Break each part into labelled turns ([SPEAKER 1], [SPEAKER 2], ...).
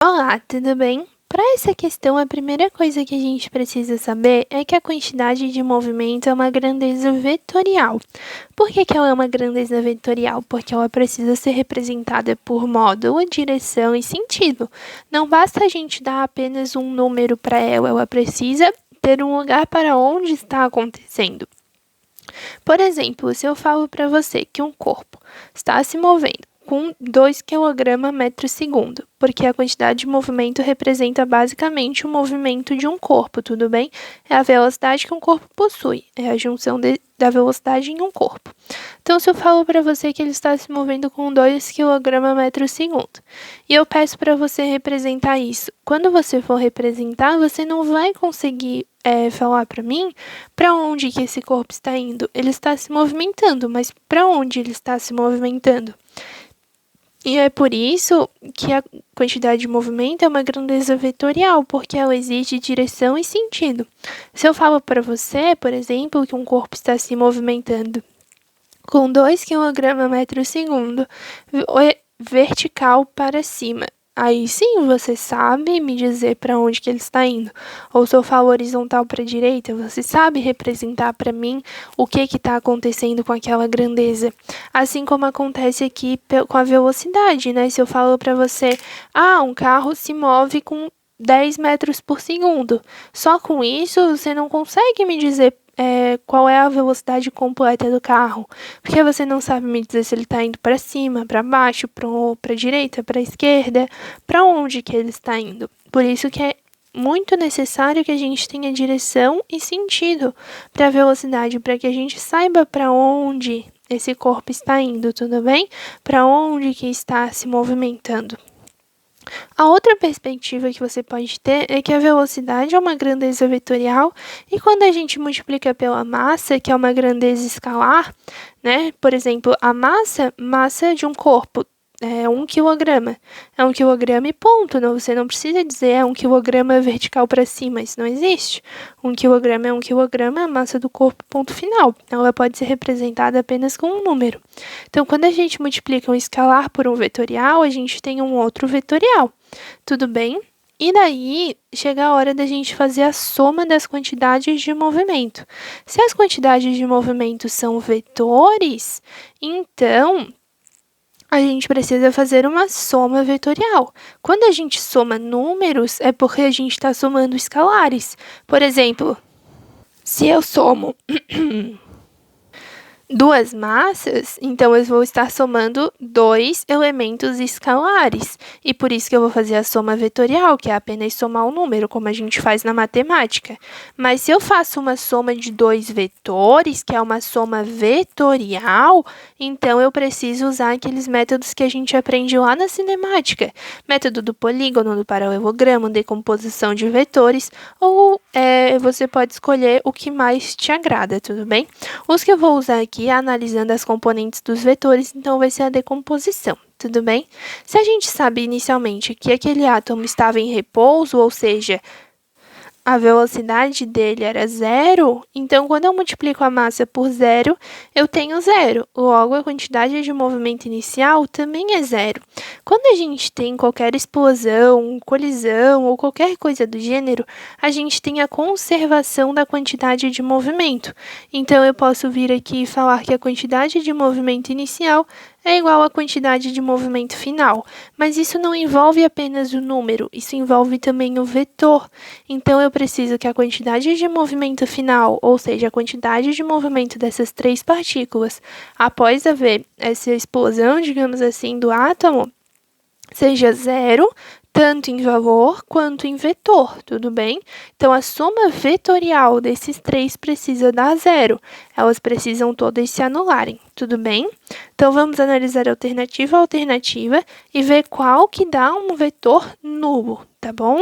[SPEAKER 1] Olá, tudo bem? Para essa questão, a primeira coisa que a gente precisa saber é que a quantidade de movimento é uma grandeza vetorial. Por que ela é uma grandeza vetorial? Porque ela precisa ser representada por módulo, direção e sentido. Não basta a gente dar apenas um número para ela precisa ter um lugar para onde está acontecendo. Por exemplo, se eu falo para você que um corpo está se movendo com 2 kg metro segundo, porque a quantidade de movimento representa basicamente o movimento de um corpo, tudo bem? É a velocidade que um corpo possui, é a junção da velocidade em um corpo. Então, se eu falo para você que ele está se movendo com 2 kg metro segundo, e eu peço para você representar isso, quando você for representar, você não vai conseguir falar para mim para onde que esse corpo está indo. Ele está se movimentando, mas para onde ele está se movimentando? E é por isso que a quantidade de movimento é uma grandeza vetorial, porque ela exige direção e sentido. Se eu falo para você, por exemplo, que um corpo está se movimentando com 2 kg metro segundo, vertical para cima, aí sim você sabe me dizer para onde que ele está indo. Ou se eu falo horizontal para a direita, você sabe representar para mim o que está acontecendo com aquela grandeza. Assim como acontece aqui com a velocidade, né? Se eu falo para você, um carro se move com 10 metros por segundo. Só com isso, você não consegue me dizer qual é a velocidade completa do carro, porque você não sabe me dizer se ele está indo para cima, para baixo, para a direita, para a esquerda, para onde que ele está indo. Por isso que é muito necessário que a gente tenha direção e sentido para a velocidade, para que a gente saiba para onde esse corpo está indo, tudo bem? Para onde que está se movimentando. A outra perspectiva que você pode ter é que a velocidade é uma grandeza vetorial e quando a gente multiplica pela massa, que é uma grandeza escalar, né? Por exemplo, a massa de um corpo é 1 kg. É 1 kg e ponto. Não, você não precisa dizer 1 kg vertical para cima, isso não existe. 1 kg é 1 kg, a massa do corpo, ponto final. Ela pode ser representada apenas com um número. Então, quando a gente multiplica um escalar por um vetorial, a gente tem um outro vetorial. Tudo bem? E daí, chega a hora da gente fazer a soma das quantidades de movimento. Se as quantidades de movimento são vetores, então a gente precisa fazer uma soma vetorial. Quando a gente soma números, é porque a gente está somando escalares. Por exemplo, se eu somo duas massas, então eu vou estar somando 2 elementos escalares. E por isso que eu vou fazer a soma vetorial, que é apenas somar um número, como a gente faz na matemática. Mas se eu faço uma soma de 2 vetores, que é uma soma vetorial, então eu preciso usar aqueles métodos que a gente aprende lá na cinemática. Método do polígono, do paralelogramo, decomposição de vetores, ou você pode escolher o que mais te agrada, tudo bem? Os que eu vou usar aqui analisando as componentes dos vetores, então vai ser a decomposição, tudo bem? Se a gente sabe inicialmente que aquele átomo estava em repouso, ou seja, a velocidade dele era 0, então quando eu multiplico a massa por 0, eu tenho 0. Logo, a quantidade de movimento inicial também é 0. Quando a gente tem qualquer explosão, colisão ou qualquer coisa do gênero, a gente tem a conservação da quantidade de movimento. Então, eu posso vir aqui e falar que a quantidade de movimento inicial é igual à quantidade de movimento final. Mas isso não envolve apenas o número, isso envolve também o vetor. Então, eu preciso que a quantidade de movimento final, ou seja, a quantidade de movimento dessas 3 partículas, após haver essa explosão, digamos assim, do átomo, seja 0, tanto em valor quanto em vetor, tudo bem? Então, a soma vetorial desses 3 precisa dar 0. Elas precisam todas se anularem, tudo bem? Então, vamos analisar alternativa a alternativa e ver qual que dá um vetor nulo, tá bom?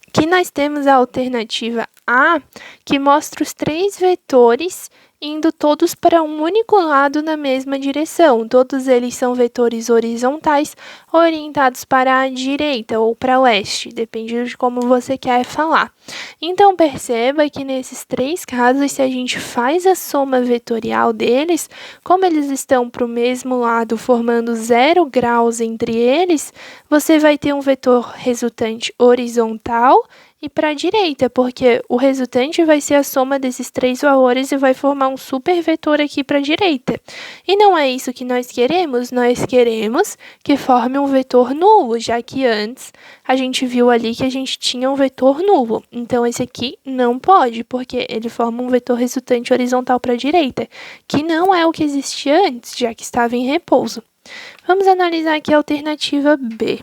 [SPEAKER 1] Aqui nós temos a alternativa A, que mostra os 3 vetores indo todos para um único lado na mesma direção. Todos eles são vetores horizontais orientados para a direita ou para o leste, depende de como você quer falar. Então, perceba que nesses três casos, se a gente faz a soma vetorial deles, como eles estão para o mesmo lado, formando 0 graus entre eles, você vai ter um vetor resultante horizontal e para a direita, porque o resultante vai ser a soma desses três valores e vai formar um super vetor aqui para a direita. E não é isso que nós queremos que forme um vetor nulo, já que antes a gente viu ali que a gente tinha um vetor nulo. Então, esse aqui não pode, porque ele forma um vetor resultante horizontal para a direita, que não é o que existia antes, já que estava em repouso. Vamos analisar aqui a alternativa B.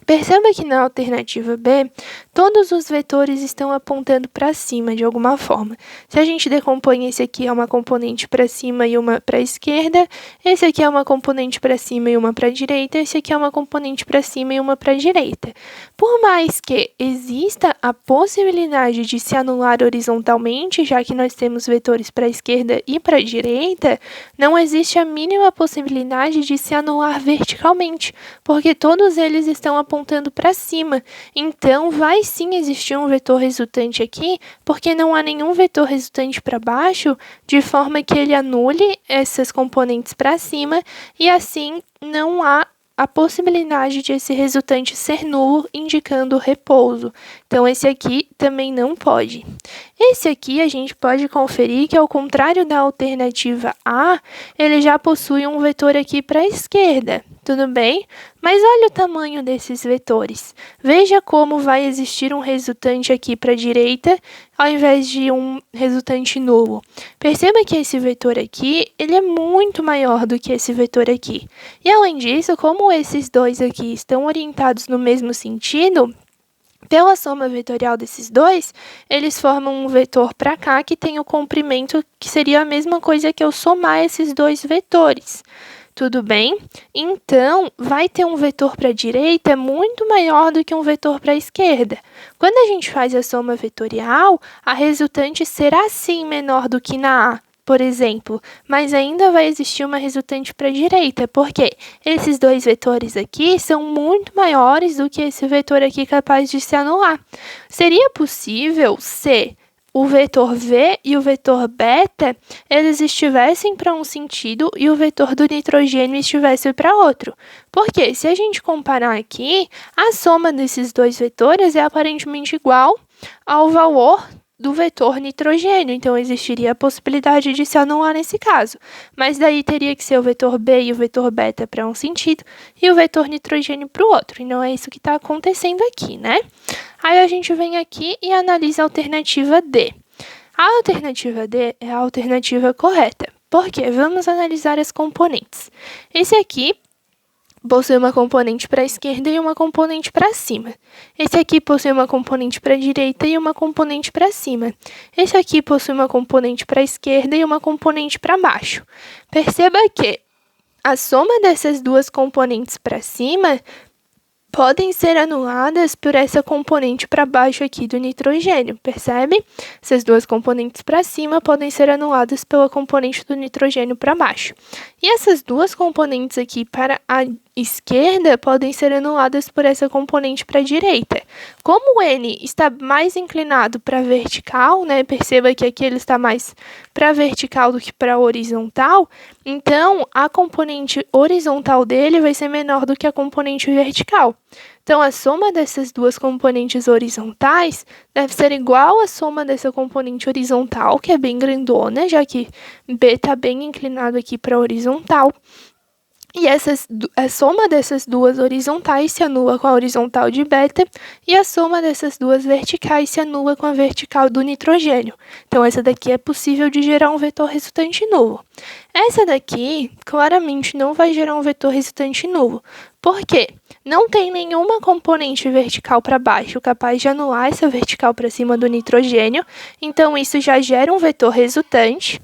[SPEAKER 1] Perceba que na alternativa B, todos os vetores estão apontando para cima de alguma forma. Se a gente decompõe esse aqui é uma componente para cima e uma para a esquerda, esse aqui é uma componente para cima e uma para a direita, esse aqui é uma componente para cima e uma para a direita. Por mais que exista a possibilidade de se anular horizontalmente, já que nós temos vetores para a esquerda e para a direita, não existe a mínima possibilidade de se anular verticalmente, porque todos eles estão apontando para cima. Então, vai sim existir um vetor resultante aqui, porque não há nenhum vetor resultante para baixo, de forma que ele anule essas componentes para cima, e assim não há a possibilidade de esse resultante ser nulo, indicando repouso. Então, esse aqui também não pode. Esse aqui a gente pode conferir que, ao contrário da alternativa A, ele já possui um vetor aqui para a esquerda. Tudo bem? Mas olha o tamanho desses vetores. Veja como vai existir um resultante aqui para a direita, ao invés de um resultante nulo. Perceba que esse vetor aqui, ele é muito maior do que esse vetor aqui. E além disso, como esses dois aqui estão orientados no mesmo sentido, pela soma vetorial desses dois, eles formam um vetor para cá que tem o comprimento que seria a mesma coisa que eu somar esses dois vetores. Tudo bem? Então, vai ter um vetor para a direita muito maior do que um vetor para a esquerda. Quando a gente faz a soma vetorial, a resultante será sim menor do que na A, por exemplo, mas ainda vai existir uma resultante para a direita, porque esses dois vetores aqui são muito maiores do que esse vetor aqui capaz de se anular. Seria possível se o vetor V e o vetor beta, eles estivessem para um sentido e o vetor do nitrogênio estivesse para outro. Porque se a gente comparar aqui, a soma desses dois vetores é aparentemente igual ao valor do vetor nitrogênio, então existiria a possibilidade de se anular nesse caso. Mas daí teria que ser o vetor B e o vetor beta para um sentido e o vetor nitrogênio para o outro. E não é isso que está acontecendo aqui, né? Aí a gente vem aqui e analisa a alternativa D. A alternativa D é a alternativa correta. Por quê? Vamos analisar as componentes. Esse aqui possui uma componente para a esquerda e uma componente para cima. Esse aqui possui uma componente para a direita e uma componente para cima. Esse aqui possui uma componente para a esquerda e uma componente para baixo. Perceba que a soma dessas duas componentes para cima podem ser anuladas por essa componente para baixo aqui do nitrogênio, percebe? Essas duas componentes para cima podem ser anuladas pela componente do nitrogênio para baixo. E essas duas componentes aqui para a esquerda podem ser anuladas por essa componente para a direita. Como o N está mais inclinado para vertical, né? Perceba que aqui ele está mais para vertical do que para horizontal, então a componente horizontal dele vai ser menor do que a componente vertical. Então, a soma dessas duas componentes horizontais deve ser igual à soma dessa componente horizontal, que é bem grandona, já que B está bem inclinado aqui para a horizontal. E a soma dessas duas horizontais se anula com a horizontal de beta, e a soma dessas duas verticais se anula com a vertical do nitrogênio. Então, essa daqui é possível de gerar um vetor resultante nulo. Essa daqui, claramente, não vai gerar um vetor resultante nulo. Por quê? Não tem nenhuma componente vertical para baixo capaz de anular essa vertical para cima do nitrogênio, então isso já gera um vetor resultante.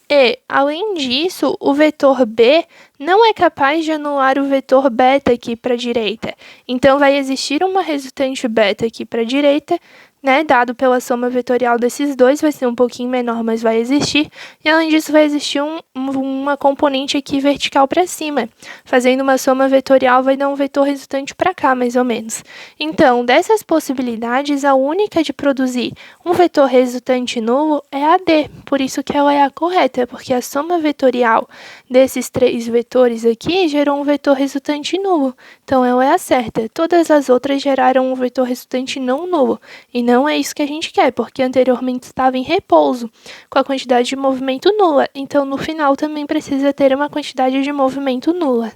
[SPEAKER 1] E, além disso, o vetor B não é capaz de anular o vetor beta aqui para a direita. Então, vai existir uma resultante beta aqui para a direita, né, dado pela soma vetorial desses dois, vai ser um pouquinho menor, mas vai existir. E além disso, vai existir uma componente aqui vertical para cima. Fazendo uma soma vetorial, vai dar um vetor resultante para cá, mais ou menos. Então, dessas possibilidades, a única de produzir um vetor resultante nulo é a D. Por isso que ela é a correta, porque a soma vetorial desses três vetores aqui gerou um vetor resultante nulo. Então, ela é a certa. Todas as outras geraram um vetor resultante não nulo. E não é isso que a gente quer, porque anteriormente estava em repouso, com a quantidade de movimento nula. Então, no final, também precisa ter uma quantidade de movimento nula.